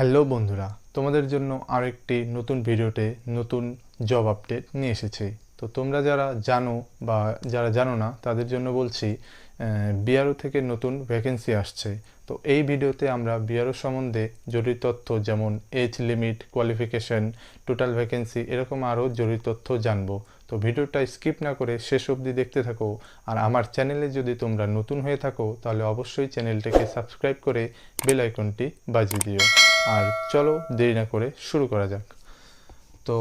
Hello বন্ধুরা, তোমাদের জন্য আরেকটি নতুন ভিডিওতে নতুন জব আপডেট নিয়ে এসেছি। তো তোমরা যারা জানো বা যারা জানো না তাদের জন্য বলছি, বিআরও থেকে নতুন ভ্যাকেন্সি আসছে। তো এই ভিডিওতে আমরা বিআরও সম্বন্ধে জরুরি তথ্য যেমন age limit, qualification, total vacancy এরকম আরও জরুরি তথ্য জানবো। তো ভিডিওটা স্কিপ না করে শেষ অবধি দেখতে থাকো। আর আমার চ্যানেলে যদি তোমরা নতুন হয়ে থাকো তাহলে অবশ্যই চ্যানেলটাকে সাবস্ক্রাইব করে বেল আইকনটি বাজিয়ে দিও। আর চলো দেরি না করে শুরু করা যাক। তো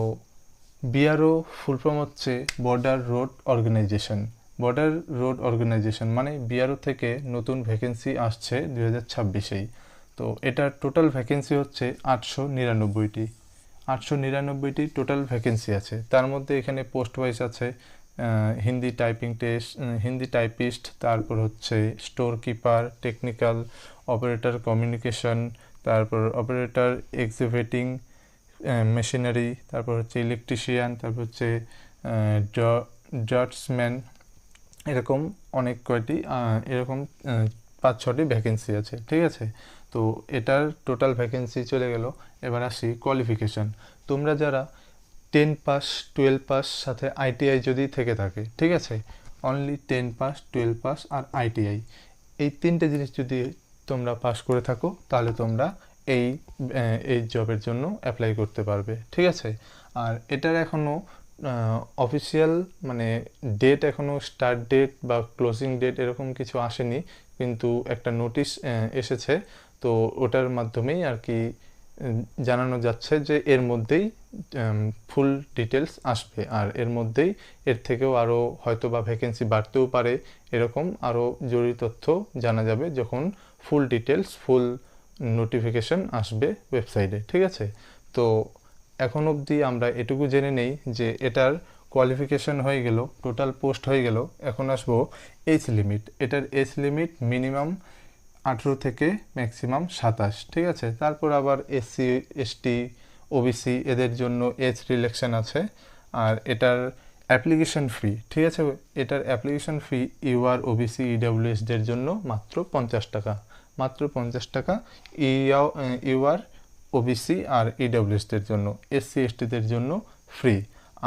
বিআরও ফুল ফর্ম হচ্ছে border road organisation. Border road organisation মানে বিআরও থেকে নতুন ভ্যাকেন্সি আসছে 2026-এই। তো এটার টোটাল ভ্যাকেন্সি হচ্ছে 899টি। 899টি টোটাল ভ্যাকেন্সি আছে। তার মধ্যে এখানে পোস্ট ওয়াইজ আছে Hindi typing test, Hindi typist, তারপর হচ্ছে store keeper, technical operator, communication, তারপর অপারেটর এক্সিকিউটিং মেশিনারি, তারপর হচ্ছে ইলেকট্রিশিয়ান, তারপর হচ্ছে ড্রাফটসম্যান, এরকম অনেক কয়টি এরকম 5-6টি ভ্যাকেন্সি আছে। ঠিক আছে, তো এটার টোটাল ভ্যাকেন্সি চলে গেল। এবার আসি কোয়ালিফিকেশান। তোমরা যারা 10 পাস, 12 পাস সাথে আইটিআই যদি থেকে থাকে, ঠিক আছে, অনলি 10 পাস, 12 পাস আর আইটিআই, এই তিনটে জিনিস যদি তোমরা পাস করে থাকো তাহলে তোমরা এই এই জবের জন্য অ্যাপ্লাই করতে পারবে। ঠিক আছে, আর এটার এখনও অফিসিয়াল মানে ডেট, এখনও স্টার্ট ডেট বা ক্লোজিং ডেট এরকম কিছু আসেনি, কিন্তু একটা নোটিশ এসেছে। তো ওটার মাধ্যমেই আর কি জানানো যাচ্ছে যে এর মধ্যেই ফুল ডিটেলস আসবে, আর এর মধ্যেই এর থেকেও আরও হয়তো বা ভ্যাকেন্সি বাড়তেও পারে। এরকম আরও জরুরি তথ্য জানা যাবে যখন ফুল ডিটেলস, ফুল নোটিফিকেশন আসবে ওয়েবসাইটে। ঠিক আছে, তো এখন অবধি আমরা এটুকু জেনে নেই যে এটার কোয়ালিফিকেশন হয়ে গেল, টোটাল পোস্ট হয়ে গেল। এখন আসবো এজ লিমিট। এটার এজ লিমিট মিনিমাম 18 থেকে ম্যাক্সিমাম 27। ঠিক আছে, তারপর আবার এসসি, এসটি, ওবিসি এদের জন্য এজ রিল্যাক্সেশন আছে। আর এটার অ্যাপ্লিকেশন ফি, ঠিক আছে, এটার অ্যাপ্লিকেশন ফি ইউআর, ওবিসি, ইডাব্লিউএসদের জন্য মাত্র 50 টাকা। মাত্র 50 টাকা ইউআর, ওবিসি আর ইডাব্লিউএসদের জন্য। এসসি এসটিদের জন্য ফ্রি।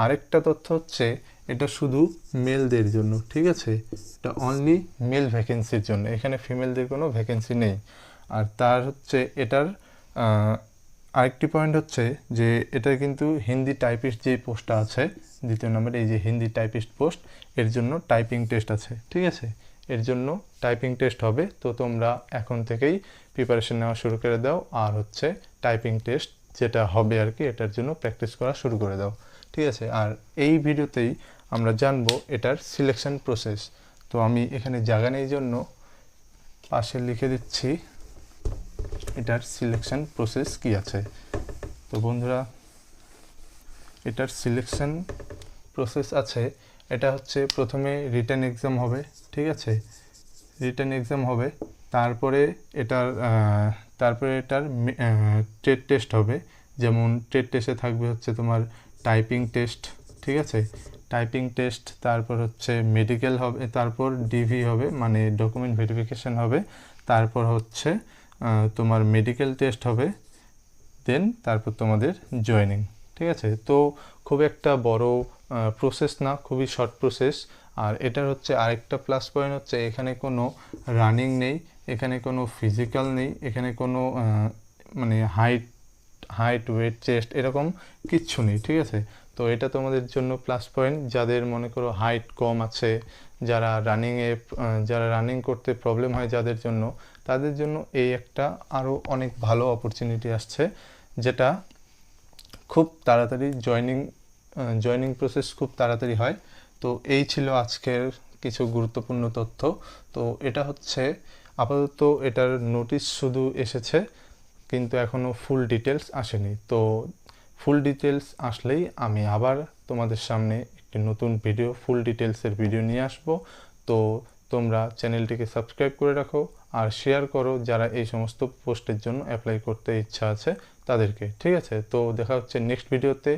আরেকটা তথ্য হচ্ছে এটা শুধু মেলদের জন্য। ঠিক আছে, এটা অনলি মেল ভ্যাকেন্সির জন্য, এখানে ফিমেলদের কোনো ভ্যাকেন্সি নেই। আর তার হচ্ছে এটার আরেকটি পয়েন্ট হচ্ছে যে এটা কিন্তু হিন্দি টাইপিস্ট যে পোস্টটা আছে 2য় নম্বরে, এই যে হিন্দি টাইপিস্ট পোস্ট, এর জন্য টাইপিং টেস্ট আছে। ঠিক আছে, এর জন্য টাইপিং টেস্ট হবে। তো তোমরা এখন থেকেই প্রিপারেশন নেওয়া শুরু করে দাও, আর হচ্ছে টাইপিং টেস্ট যেটা হবে আর কি, এটার জন্য প্র্যাকটিস করা শুরু করে দাও। ঠিক আছে, আর এই ভিডিওতেই আমরা জানবো এটার সিলেকশন প্রসেস। তো আমি এখানে জায়গা নেই জন্য পাশে লিখে দিচ্ছি এটার সিলেকশন প্রসেস কি আছে। তো বন্ধুরা, এটার সিলেকশন প্রসেস আছে। এটা হচ্ছে প্রথমে রিটেন এক্সাম হবে। ঠিক আছে, রিটেন এক্সাম হবে, তারপরে এটার ট্রেড টেস্ট হবে। যেমন ট্রেড টেস্টে থাকবে হচ্ছে তোমার টাইপিং টেস্ট। ঠিক আছে, টাইপিং টেস্ট, তারপর হচ্ছে মেডিকেল হবে, তারপর ডিভি হবে মানে ডকুমেন্ট ভেরিফিকেশান হবে, তারপর হচ্ছে তোমার মেডিকেল টেস্ট হবে, দেন তারপর তোমাদের জয়েনিং। ঠিক আছে, তো খুব একটা বড় প্রসেস না, খুবই শর্ট প্রসেস। আর এটার হচ্ছে আরেকটা প্লাস পয়েন্ট হচ্ছে এখানে কোনো রানিং নেই, এখানে কোনো ফিজিক্যাল নেই, এখানে কোনো মানে হাইট, ওয়েট, চেস্ট এরকম কিচ্ছু নেই। ঠিক আছে, তো এটা তোমাদের জন্য প্লাস পয়েন্ট। যাদের মনে করো হাইট কম আছে, যারা রানিং করতে প্রবলেম হয় যাদের জন্য, তাদের জন্য এই একটা আরও অনেক ভালো অপরচুনিটি আসছে, যেটা খুব তাড়াতাড়ি জয়েনিং প্রসেস খুব তাড়াতাড়ি হয়। তো এই ছিল আজকের কিছু গুরুত্বপূর্ণ তথ্য। তো এটা হচ্ছে আপাতত এটার নোটিশ শুধু এসেছে, কিন্তু এখনও ফুল ডিটেলস আসেনি। তো ফুল ডিটেলস আসলেই আমি আবার তোমাদের সামনে একটি নতুন ভিডিও, ফুল ডিটেলসের ভিডিও নিয়ে আসব। তো তোমরা চ্যানেলটিকে সাবস্ক্রাইব করে রাখো আর শেয়ার করো যারা এই সমস্ত পোস্টের জন্য অ্যাপ্লাই করতে ইচ্ছা আছে তাদেরকে। ঠিক আছে, তো দেখা হচ্ছে নেক্সট ভিডিওতে।